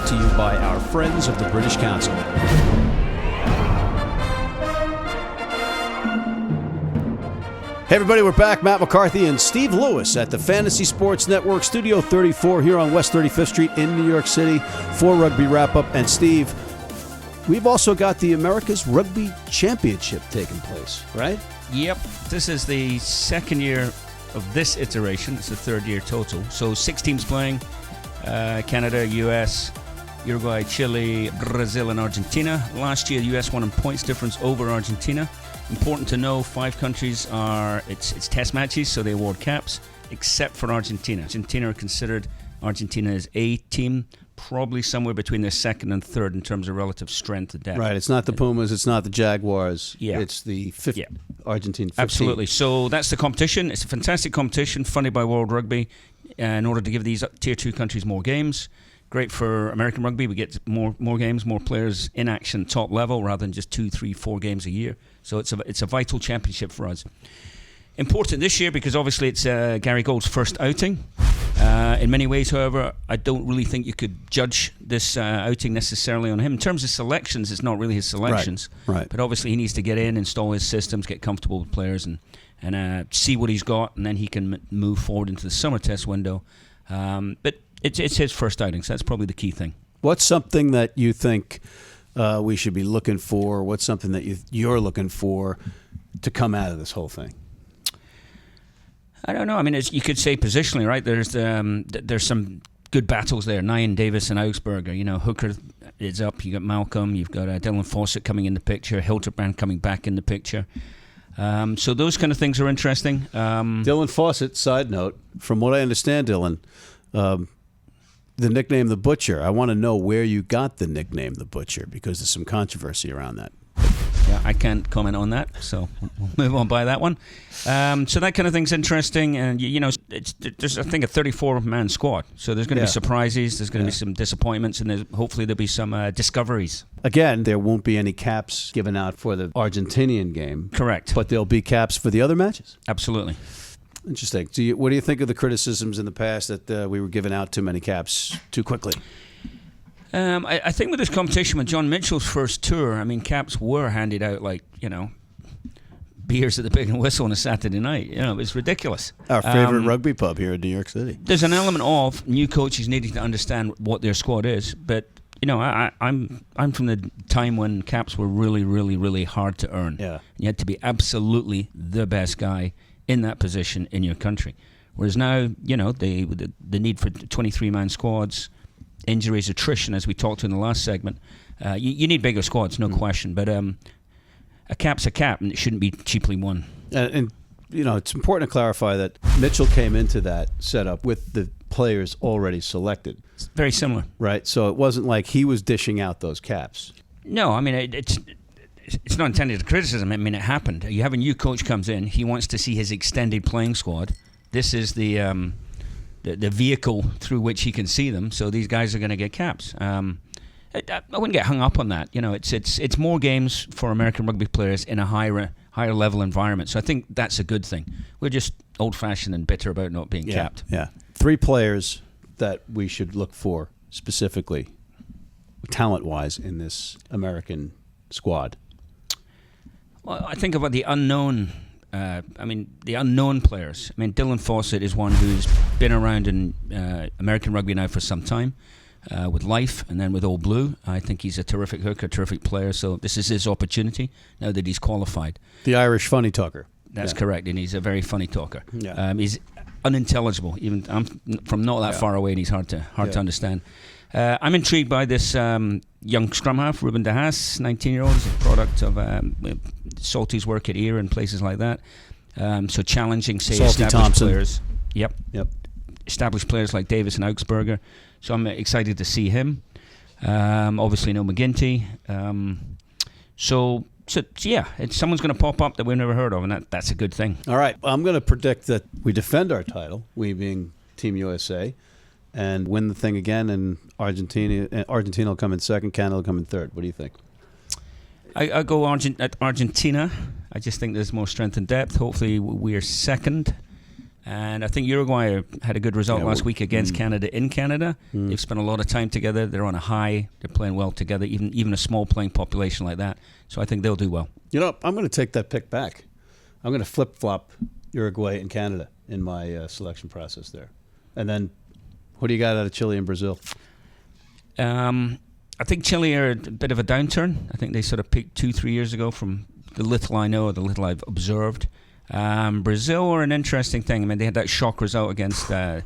brought to you by our friends of the British Council. Hey everybody, we're back. Matt McCarthy and Steve Lewis at the Fantasy Sports Network, Studio 34 here on West 35th Street in New York City for Rugby Wrap-Up. And Steve, we've also got the Americas Rugby Championship taking place, right? Yep. This is the second year of this iteration. It's the third year total. So 6 teams playing, Canada, US, Uruguay, Chile, Brazil, and Argentina. Last year, the US won in points difference over Argentina. Important to know, 5 countries are, it's test matches, so they award caps, except for Argentina. Argentina are considered, Argentina is a team, probably somewhere between the second and third in terms of relative strength and depth. Right, it's not the Pumas, it's not the Jaguars, yeah. It's the Argentine 15. Absolutely, so that's the competition. It's a fantastic competition funded by World Rugby in order to give these Tier 2 countries more games. Great for American rugby. We get more games, more players in action, top level, rather than just 2, 3, 4 games a year. So it's a vital championship for us. Important this year because obviously it's Gary Gould's first outing. In many ways, however, I don't really think you could judge this outing necessarily on him. In terms of selections, it's not really his selections. Right. But obviously he needs to get in, install his systems, get comfortable with players, and see what he's got, and then he can move forward into the summer test window. But it's his first outing, so that's probably the key thing. What's something that you think we should be looking for? What's something that you're looking for to come out of this whole thing? I don't know. I mean, you could say positionally, right? There's some good battles there. Nyan, Davis, and Augsburger. You know, Hooker is up. You got Malcolm. You've got Dylan Fawcett coming in the picture. Hildebrand coming back in the picture. So those kind of things are interesting. Dylan Fawcett, side note, from what I understand, Dylan, the nickname The Butcher, I want to know where you got the nickname The Butcher, because there's some controversy around that. Yeah, I can't comment on that, so we'll move on by that one. So that kind of thing's interesting, and you know, there's I think a 34-man squad, so there's going to be surprises, there's going to be some disappointments, and hopefully there'll be some discoveries. Again, there won't be any caps given out for the Argentinian game. Correct. But there'll be caps for the other matches? Absolutely. Interesting. What do you think of the criticisms in the past that we were giving out too many caps too quickly? I think with this competition, with John Mitchell's first tour, I mean, caps were handed out like, you know, beers at the Big and Whistle on a Saturday night. You know, it was ridiculous. Our favorite rugby pub here in New York City. There's an element of new coaches needing to understand what their squad is, but you know, I'm from the time when caps were really, really, really hard to earn. Yeah. You had to be absolutely the best guy in that position in your country. Whereas now, you know, the need for 23-man squads, injuries, attrition, as we talked in the last segment, you need bigger squads, no question. But a cap's a cap, and it shouldn't be cheaply won. And you know, it's important to clarify that Mitchell came into that setup with the players already selected. It's very similar. Right, so it wasn't like he was dishing out those caps. No, I mean, it's not intended as criticism. I mean, it happened. You have a new coach comes in. He wants to see his extended playing squad. This is the vehicle through which he can see them. So these guys are going to get caps. I wouldn't get hung up on that. You know, it's more games for American rugby players in a higher level environment. So I think that's a good thing. We're just old-fashioned and bitter about not being capped. Yeah. 3 players that we should look for specifically, talent-wise, in this American squad. Well, I think about the unknown. The unknown players. I mean, Dylan Fawcett is one who's been around in American rugby now for some time, with Life and then with Old Blue. I think he's a terrific hooker, terrific player. So this is his opportunity now that he's qualified. The Irish funny talker. That's correct, and he's a very funny talker. Yeah. He's unintelligible. Even I'm from not that far away, and he's hard to understand. I'm intrigued by this young scrum half, Ruben De Haas, 19-year-old. He's a product of Salty's work at Ear and places like that. So challenging, say, Salty established Thompson. players. Yep. established players like Davis and Augsburger. So I'm excited to see him. Obviously, no McGinty. So yeah, someone's going to pop up that we've never heard of, and that's a good thing. All right. I'm going to predict that we defend our title, we being Team USA, and win the thing again, and Argentina will come in second, Canada will come in third. What do you think? I go Argentina. I just think there's more strength and depth. Hopefully we are second. And I think Uruguay had a good result last week against Canada in Canada. They've spent a lot of time together. They're on a high. They're playing well together, even a small playing population like that. So I think they'll do well. You know, I'm going to take that pick back. I'm going to flip-flop Uruguay and Canada in my selection process there. And then what do you got out of Chile and Brazil? I think Chile are a bit of a downturn. I think they sort of peaked 2-3 years ago from the little I know, or the little I've observed. Brazil are an interesting thing. I mean, they had that shock result against the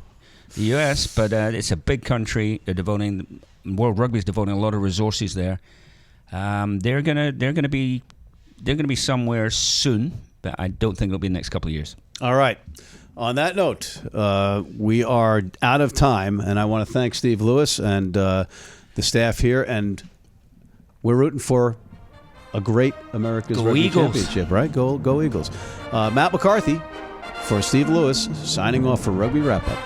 US, but it's a big country. World Rugby is devoting a lot of resources there. They're gonna be somewhere soon, but I don't think it'll be the next couple of years. All right. On that note, we are out of time, and I want to thank Steve Lewis and the staff here, and we're rooting for a great Americas Rugby Championship, right? Go Eagles. Matt McCarthy for Steve Lewis, signing off for Rugby Wrap Up.